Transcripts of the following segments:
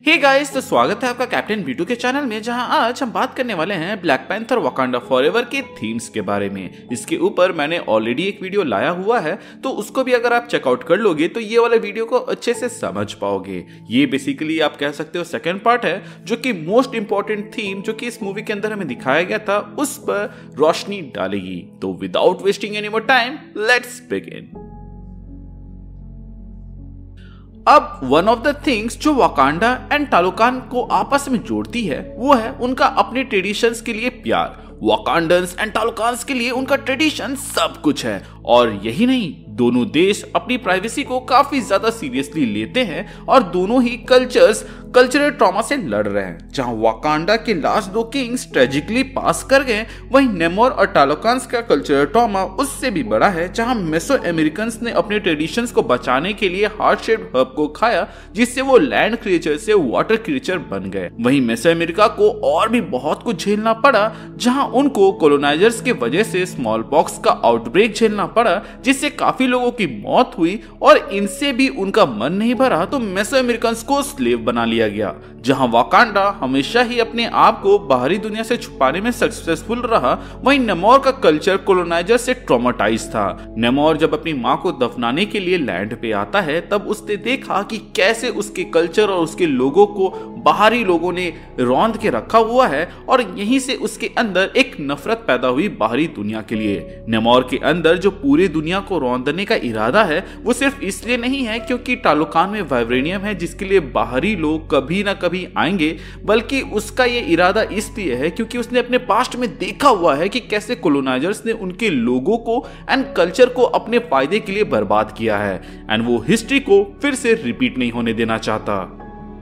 Hey guys, तो स्वागत है आपका कैप्टन B2 के चैनल में, जहां आज हम बात करने वाले हैं ब्लैक पैंथर वकांडा फॉरएवर के थीम्स के बारे में। इसके ऊपर मैंने ऑलरेडी एक वीडियो लाया हुआ है, तो उसको भी अगर आप चेकआउट कर लोगे तो ये वाले वीडियो को अच्छे से समझ पाओगे। ये बेसिकली आप कह सकते हो सेकंड पार्ट है, जो कि मोस्ट इंपॉर्टेंट थीम जो कि इस मूवी के अंदर हमें दिखाया गया था उस पर रोशनी डालेगी। तो without wasting any more time, let's begin. अब वन ऑफ द थिंग्स जो वाकांडा एंड टालोकान को आपस में जोड़ती है वो है उनका अपने ट्रेडिशंस के लिए प्यार। वाकांडन्स एंड टालोकान्स के लिए उनका ट्रेडिशन सब कुछ है, और यही नहीं, दोनों देश अपनी प्राइवेसी को काफी ज्यादा सीरियसली लेते हैं और दोनों ही कल्चरल ट्रॉमा से लड़ रहे हैं। जहां वाकांडा के लास्ट दो किंग्स ट्रेजिकली पास कर गए, वहीं नेमोर और टालोकान्स का कल्चरल ट्रॉमा उससे भी बड़ा है, जहां मेसो अमेरिकन्स ने अपने ट्रेडिशंस को बचाने के लिए हार्ट शेप्ड हर्ब को खाया, जिससे वो लैंड क्रिएचर से वाटर क्रिएचर बन गए। वहीं मेसो अमेरिका को और भी बहुत कुछ झेलना पड़ा, जहां उनको कोलोनाइजर्स के वजह से स्मॉल पॉक्स का आउटब्रेक झेलना पड़ा, जिससे काफी लोगों की मौत हुई, और इनसे भी उनका मन नहीं भरा तो मेसो अमेरिकन्स को स्लेव बना लिया गया। जहां वाकांडा हमेशा ही अपने आप को बाहरी दुनिया से छुपाने में सक्सेसफुल रहा, वहीं नेमोर का कल्चर कोलोनाइजर से ट्रॉमेटाइज था। नेमोर जब अपनी मां को दफनाने के लिए लैंड पे आता है, तब उसने देखा कि कैसे उसके कल्चर और उसके लोगों को बाहरी लोगों ने रौंद के रखा हुआ है, और यहीं से उसके अंदर एक नफरत पैदा हुई बाहरी दुनिया के लिए। नेमोर के अंदर जो पूरी दुनिया को रौंदने का इरादा है वो सिर्फ इसलिए नहीं है क्योंकि टालोकान में वाइब्रेनियम है जिसके लिए बाहरी लोग कभी ना कभी आएंगे, बल्कि उसका ये इरादा इसलिए है क्योंकि उसने अपने पास्ट में देखा हुआ है कि कैसे कोलोनाइजर्स ने उनके लोगों को एंड कल्चर को अपने फायदे के लिए बर्बाद किया है, एंड वो हिस्ट्री को फिर से रिपीट नहीं होने देना चाहता।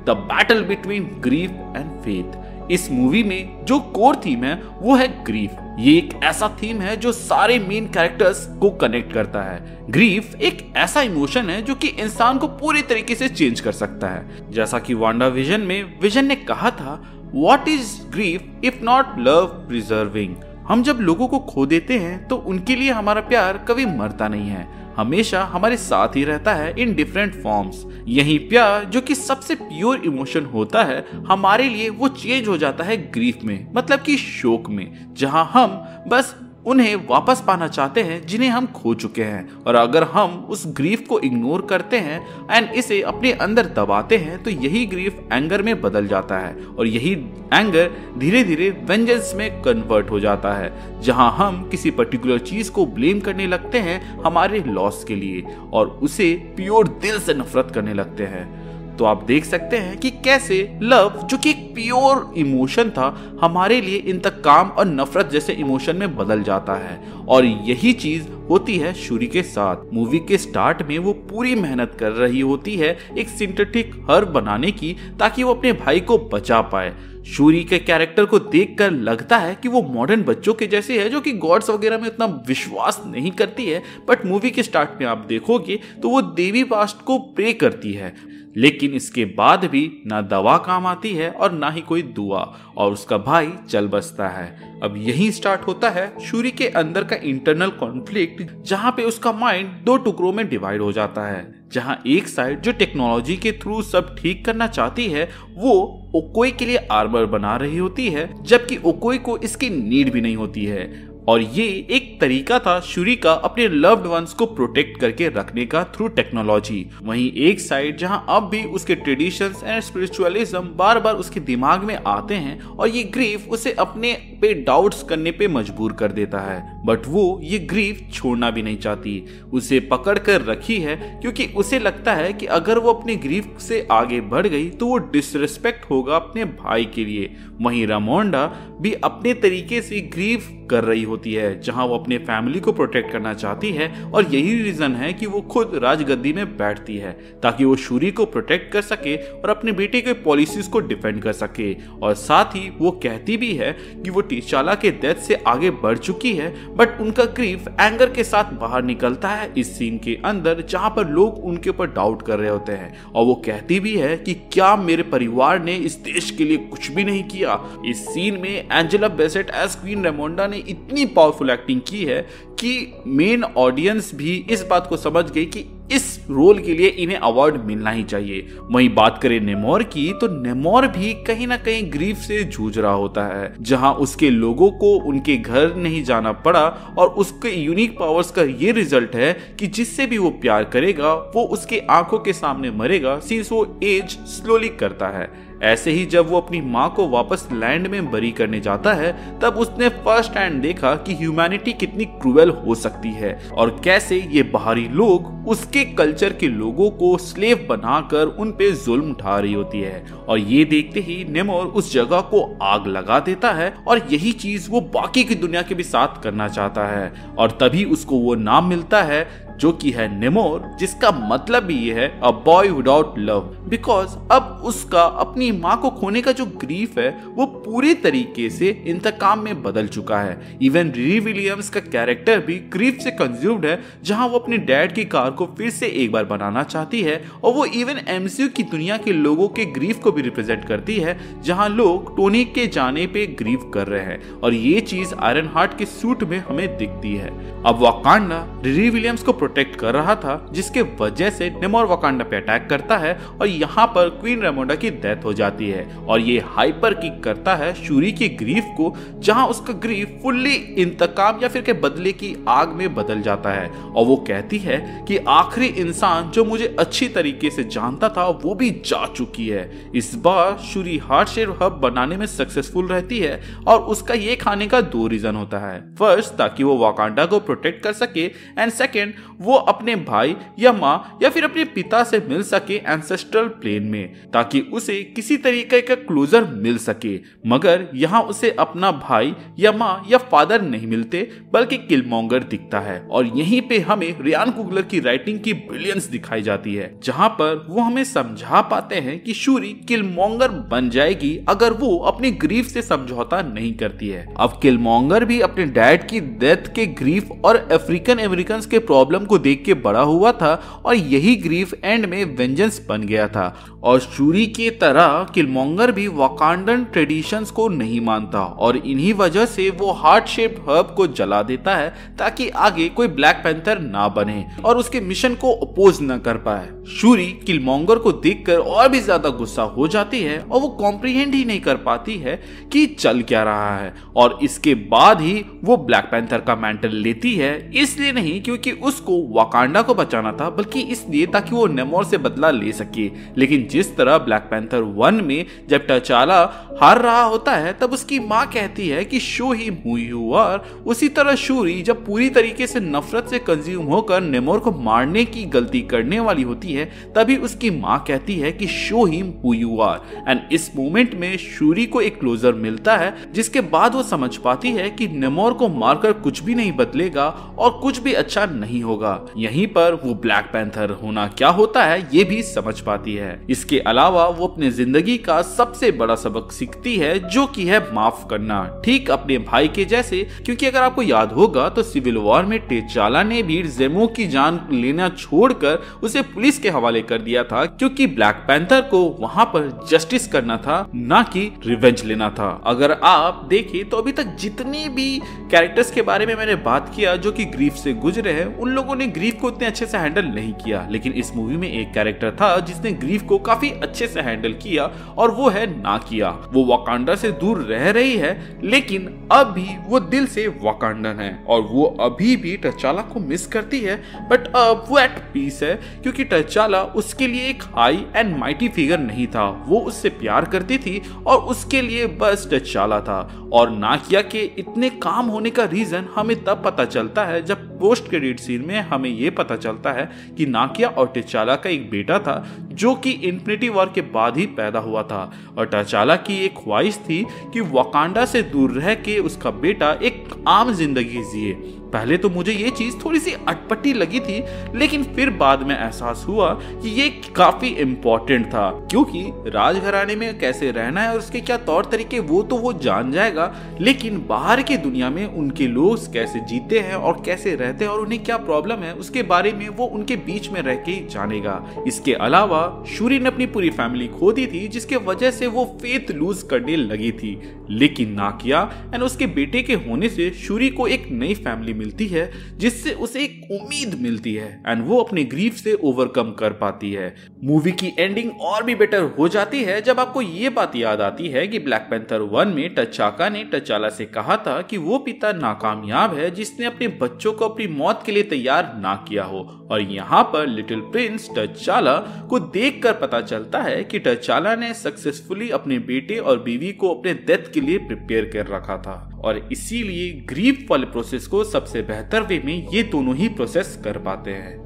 The battle between grief and faith. इस मूवी में जो कोर थीम है वो है ग्रीफ। ये एक ऐसा थीम है जो सारे मेन कैरेक्टर्स को कनेक्ट करता है। ग्रीफ एक ऐसा इमोशन है जो कि इंसान को पूरी तरीके से चेंज कर सकता है। जैसा कि वांडा विजन में विजन ने कहा था, what is grief if not love preserving. हम जब लोगों को खो देते हैं तो उनके लिए हमारा प्यार कभी मरता नहीं है, हमेशा हमारे साथ ही रहता है इन डिफरेंट फॉर्म्स। यही प्यार जो कि सबसे प्योर इमोशन होता है, हमारे लिए वो चेंज हो जाता है ग्रीफ में, मतलब कि शोक में, जहां हम बस उन्हें वापस पाना चाहते हैं जिन्हें हम खो चुके हैं। और अगर हम उस ग्रीफ को इग्नोर करते हैं एंड इसे अपने अंदर दबाते हैं तो यही ग्रीफ एंगर में बदल जाता है, और यही एंगर धीरे धीरे वेंजेंस में कन्वर्ट हो जाता है, जहां हम किसी पर्टिकुलर चीज को ब्लेम करने लगते हैं हमारे लॉस के लिए और उसे प्योर दिल से नफरत करने लगते हैं। तो आप देख सकते हैं कि कैसे लव जो कि एक प्योर इमोशन था, हमारे लिए इंतकाम और नफरत जैसे इमोशन में बदल जाता है। और यही चीज होती है शूरी के साथ। मूवी के स्टार्ट में वो पूरी मेहनत कर रही होती है एक सिंथेटिक हर्ब बनाने की, ताकि वो अपने भाई को बचा पाए। शूरी के कैरेक्टर को देखकर लगता है कि वो मॉडर्न बच्चों के जैसे है, जो कि गॉड्स वगैरह में उतना विश्वास नहीं करती है, बट मूवी के स्टार्ट में आप देखोगे तो वो देवी पास्ट को प्रे करती है। लेकिन इसके बाद भी ना दवा काम आती है और ना ही कोई दुआ, और उसका भाई चल बसता है। अब यही स्टार्ट होता है शूरी के अंदर का इंटरनल कॉन्फ्लिक्ट, जहां पे उसका माइंड दो टुकड़ों में डिवाइड हो जाता है। जहां एक साइड जो टेक्नोलॉजी के थ्रू सब ठीक करना चाहती है, वो ओकोई के लिए आर्मर बना रही होती है, जबकि ओकोई को इसकी नीड भी नहीं होती है। और ये एक तरीका था शूरी का अपने लव्ड वंस को प्रोटेक्ट करके रखने का थ्रू टेक्नोलॉजी। वहीं एक साइड जहां अब भी उसके ट्रेडिशंस एंड स्पिरिचुअलिज्म बार बार उसके दिमाग में आते हैं, और ये ग्रीफ उसे अपने पे डाउट्स करने पे मजबूर कर देता है, बट वो ये ग्रीफ छोड़ना भी नहीं चाहती, उसे पकड़ कर रखी है, क्योंकि उसे लगता है कि अगर वो अपने ग्रीफ से आगे बढ़ गई तो वो डिसरिस्पेक्ट होगा अपने भाई के लिए। वहीं रामोंडा भी अपने तरीके से ग्रीफ कर रही होती है, जहां वो अपने फैमिली को प्रोटेक्ट करना चाहती है, और यही रीजन है कि वो खुद राजगद्दी में बैठती है, ताकि वो शूरी को प्रोटेक्ट कर सके और अपने बेटे के पॉलिसीज को डिफेंड कर सके। और साथ ही वो कहती भी है कि वो टीचाला के डेथ से आगे बढ़ चुकी है, बट उनका ग्रीफ एंगर के साथ बाहर निकलता है इस सीन के अंदर, जहां पर लोग उनके ऊपर डाउट कर रहे होते हैं। और वो कहती भी है कि क्या मेरे परिवार ने इस देश के लिए कुछ भी नहीं किया। इस सीन में एंजेला बेसेट एज क्वीन रेमोंडा ने इतनी पावरफुल एक्टिंग की है कि मेन ऑडियंस भी इस बात को समझ गई कि इस रोल के लिए इन्हें अवार्ड मिलना ही चाहिए। वहीं बात करें नेमोर की, तो नेमोर भी कहीं ना कहीं ग्रीफ से जूझ रहा होता है, जहां उसके लोगों को उनके घर नहीं जाना पड़ा और उसके यूनिक पावर्स का ये रिजल्ट है कि जिससे भी वो प्यार करेगा वो उसके आंखों के सामने मरेगा, सिंस वो एज स्लोली करता है। ऐसे ही जब वो अपनी माँ को वापस लैंड में बरी करने जाता है, तब उसने फर्स्ट हैंड देखा कि ह्यूमैनिटी कितनी क्रूएल हो सकती है और कैसे ये बाहरी लोग उसके कल्चर के लोगों को स्लेव बनाकर उन पे जुल्म उठा रही होती है। और ये देखते ही नेमोर उस जगह को आग लगा देता है और यही चीज वो बाकी की दुनिया के भी साथ करना चाहता है। और तभी उसको वो नाम मिलता है जो कि है नेमोर, जिसका मतलब भी ये है a boy without love, because अब उसका अपनी माँ को खोने का जो ग्रीफ है वो पूरे तरीके से इंतकाम में बदल चुका है। इवन रिरी विलियम्स का कैरेक्टर भी ग्रीफ से कंज्यूम्ड है, जहां वो अपने डैड की कार को फिर से एक बार बनाना चाहती है और वो इवन एमसीयू की दुनिया के लोगों के ग्रीफ को भी रिप्रेजेंट करती है, जहां लोग टोनी के जाने पे ग्रीव कर रहे हैं। और ये चीज आयरन हार्ट के सूट में हमें दिखती है। अब वाकांडा रिरी विलियम्स को प्रोटेक्ट कर रहा था, जिसके वजह से नेमोर वाकांडा पे अटैक करता है और यहाँ पर क्वीन रेमोंडा की डेथ हो जाती है और ये हाइपर किक करता है शूरी की ग्रीफ को, जहां उसका ग्रीफ फुल्ली इंतकाम या फिर के बदले की आग में बदल जाता है। और वो कहती है कि आखिरी इंसान जो मुझे अच्छी तरीके से जानता था वो भी जा चुकी है। इस बार शूरी हार्ट शेप हब बनाने में सक्सेसफुल रहती है और उसका ये खाने का दो रीजन होता है। फर्स्ट, ताकि वो वाकांडा को प्रोटेक्ट कर सके, एंड सेकेंड, वो अपने भाई या माँ या फिर अपने पिता से मिल सके एंसेस्ट्रल प्लेन में, ताकि उसे किसी तरीके का क्लोजर मिल सके। मगर यहाँ उसे अपना भाई या माँ या फादर नहीं मिलते, बल्कि किलमॉन्गर दिखता है। और यहीं पे हमें रियान कुगलर की राइटिंग की ब्रिलियंस दिखाई जाती है, जहाँ पर वो हमें समझा पाते हैं कि शूरी किलमॉन्गर बन जाएगी अगर वो अपनी ग्रीफ से समझौता नहीं करती है। अब किलमॉन्गर भी अपने डैड की डेथ के ग्रीफ और अफ्रीकन अमेरिकन के प्रॉब्लम को देख के बड़ा हुआ था और यही ग्रीफ एंड में वेंजेंस बन गया था। और शूरी की तरह किलमॉन्गर भी वाकांडन ट्रेडिशंस को नहीं मानता और इन्हीं वजह से वो हार्ट शेप्ड हर्ब को जला देता है, ताकि आगे कोई ब्लैक पैंथर ना बने और उसके मिशन को अपोज न कर पाए। शूरी किलमॉन्गर को देखकर और भी ज्यादा गुस्सा हो जाती है और वो कॉम्प्रिहेंड ही नहीं कर पाती है कि चल क्या रहा है। और इसके बाद ही वो ब्लैक पैंथर का मैंटल लेती है, इसलिए नहीं क्योंकि उसको वाकांडा को बचाना था, बल्कि इसलिए ताकि वो नेमोर से बदला ले सके। लेकिन जिस तरह ब्लैक पैंथर 1 में जब टचाला हार रहा होता है, तब उसकी माँ कहती है कि show him who you are, उसी तरह शूरी जब पूरी तरीके से नफरत से कंज्यूम होकर नेमोर को मारने की गलती करने वाली होती है, तभी उसकी माँ कहती है कि show him who you are. And इस मोमेंट में शूरी को एक क्लोजर मिलता है, जिसके बाद वो समझ पाती है कि नेमोर को मारकर कुछ भी नहीं बदलेगा और कुछ भी अच्छा नहीं होगा। यहीं पर वो ब्लैक पैंथर होना क्या होता है ये भी समझ पाती है। इसके अलावा वो अपने जिंदगी का सबसे बड़ा सबक सीखती है, जो कि है माफ करना, ठीक अपने भाई के जैसे। क्योंकि अगर आपको याद होगा तो सिविल वॉर में टेचाला ने भी जेमो की जान लेना छोड़कर उसे पुलिस के हवाले कर दिया था, क्योंकि ब्लैक पैंथर को वहां पर जस्टिस करना था, ना कि रिवेंज लेना था। अगर आप देखें तो अभी तक जितने भी कैरेक्टर्स के बारे में मैंने बात किया जो कि ग्रीफ से गुजरे हैं, उन लोगों ने ग्रीफ को उतने अच्छे से हैंडल नहीं किया। लेकिन इस मूवी में एक कैरेक्टर था जिसने ग्रीफ को काफी अच्छे से हैंडल किया, और वो है नाकिया। वो वाकांडा से दूर रह रही है, लेकिन अब भी वो दिल से वाकांडन है और वो अभी भी टचाला को मिस करती है। बट अब वो एट पीस है, क्योंकि टचाला उसके लिए एक हाई एंड माइटी फिगर नहीं था। वो उससे प्यार करती थी और उसके लिए बस टचाला था। और नाकिया के इतने काम होने का रीजन हमें तब पता चलता है जब पोस्ट क्रेडिट सीन में हमें ये पता चलता है कि नाकिया और टचाला का एक बेटा था, जो कि इन्फिनिटी वॉर के बाद ही पैदा हुआ था। और टचाला की एक ख्वाहिश थी कि वाकांडा से दूर रह के उसका बेटा एक आम जिंदगी जिए। पहले तो मुझे ये चीज थोड़ी सी अटपटी लगी थी, लेकिन फिर बाद में एहसास हुआ कि ये काफी इम्पोर्टेंट था, क्योंकि राजघराने में कैसे रहना है और उसके क्या तौर तरीके वो तो वो जान जाएगा, लेकिन बाहर की दुनिया में उनके लोग कैसे जीते हैं और कैसे रहते हैं और उन्हें क्या प्रॉब्लम है, उसके बारे में वो उनके बीच में रह के ही जानेगा। इसके अलावा शूरी ने अपनी पूरी फैमिली खो दी थी, जिसके वजह से वो फेथ लूज करने लगी थी। लेकिन नाकिया एंड उसके बेटे के होने से शूरी को एक नई फैमिली मिलती है, जिससे उसे एक उम्मीद मिलती है एंड वो अपने ग्रीफ से ओवरकम कर पाती है। मूवी की एंडिंग और भी बेटर हो जाती है जब आपको ये बात याद आती है कि ब्लैक पैंथर 1 में तचाका ने तचाला से कहा था कि वो पिता नाकामयाब है जिसने अपने बच्चों को अपनी मौत के लिए तैयार ना किया हो, और यहाँ पर लिटिल प्रिंस तचाला को देखकर पता चलता है कि तचाला ने सक्सेसफुली अपने बेटे और बीवी को अपने डेथ के लिए प्रिपेयर कर रखा था, और इसीलिए ग्रीफ वाले प्रोसेस को सबसे बेहतर वे में ये दोनों ही प्रोसेस कर पाते हैं।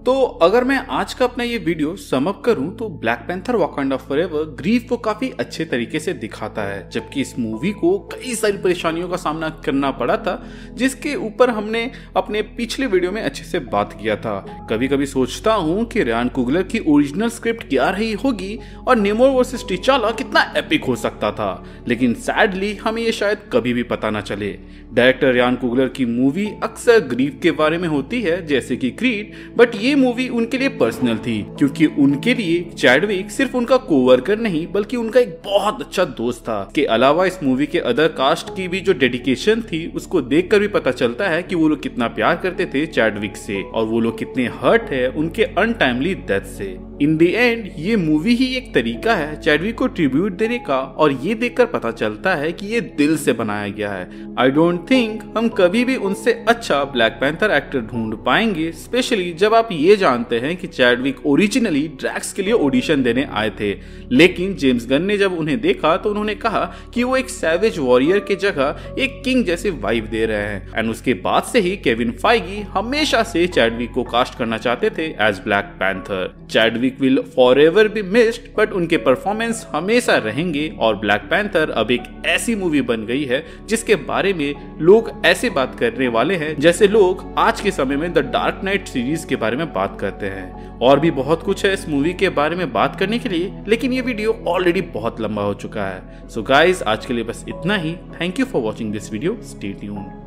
तो अगर मैं आज का अपना ये वीडियो सम अप करूं तो black panther Wakanda forever grief को काफी अच्छे तरीके से दिखाता है, जबकि इस मूवी को कई सारी परेशानियों का सामना करना पड़ा था, जिसके ऊपर हमने अपने पिछले वीडियो में अच्छे से बात किया था। कभी कभी सोचता हूं कि रियान कुगलर की ओरिजिनल स्क्रिप्ट क्या रही होगी और नेमोर वर्सेस तचाला कितना एपिक हो सकता था, लेकिन सैडली हमें ये शायद कभी भी पता ना चले। डायरेक्टर रियान कुगलर की मूवी अक्सर ग्रीफ के बारे में होती है, जैसे कि क्रीड, बट ये मूवी उनके लिए पर्सनल थी, क्योंकि उनके लिए चैडविक सिर्फ उनका कोवर्कर नहीं बल्कि उनका एक बहुत अच्छा दोस्त था। के अलावा इस मूवी के अदर कास्ट की भी जो डेडिकेशन थी उसको देखकर भी पता चलता है कि वो लोग कितना प्यार करते थे चैडविक से, और वो लोग कितने हर्ट है उनके अनटाइमली डेथ से। इन द एंड ये मूवी ही एक तरीका है चैडविक को ट्रिब्यूट देने का, और ये देखकर पता चलता है कि ये दिल से बनाया गया है। आई डोंट थिंक हम कभी भी उनसे अच्छा ब्लैक पैंथर एक्टर ढूंढ पाएंगे, स्पेशली जब आप ये जानते हैं कि चैडविक ओरिजिनली ड्रैक्स के लिए ऑडिशन देने आए थे, लेकिन जेम्स गन ने जब उन्हें देखा तो उन्होंने कहा कि वो एक सैवेज वॉरियर के जगह एक किंग जैसे वाइब दे रहे हैं, एंड उसके बाद से ही केविन फाइगी हमेशा से चैडविक को कास्ट करना चाहते थे as Black Panther. Chadwick will forever be missed, but उनके परफॉर्मेंस हमेशा रहेंगे, और ब्लैक पैंथर अब एक ऐसी मूवी बन गई है जिसके बारे में लोग ऐसे बात करने वाले हैं जैसे लोग आज के समय में द डार्क नाइट सीरीज के बारे में बात करते हैं। और भी बहुत कुछ है इस मूवी के बारे में बात करने के लिए, लेकिन ये वीडियो ऑलरेडी बहुत लंबा हो चुका है। सो गाइस, आज के लिए बस इतना ही। Thank you for watching this video. Stay tuned.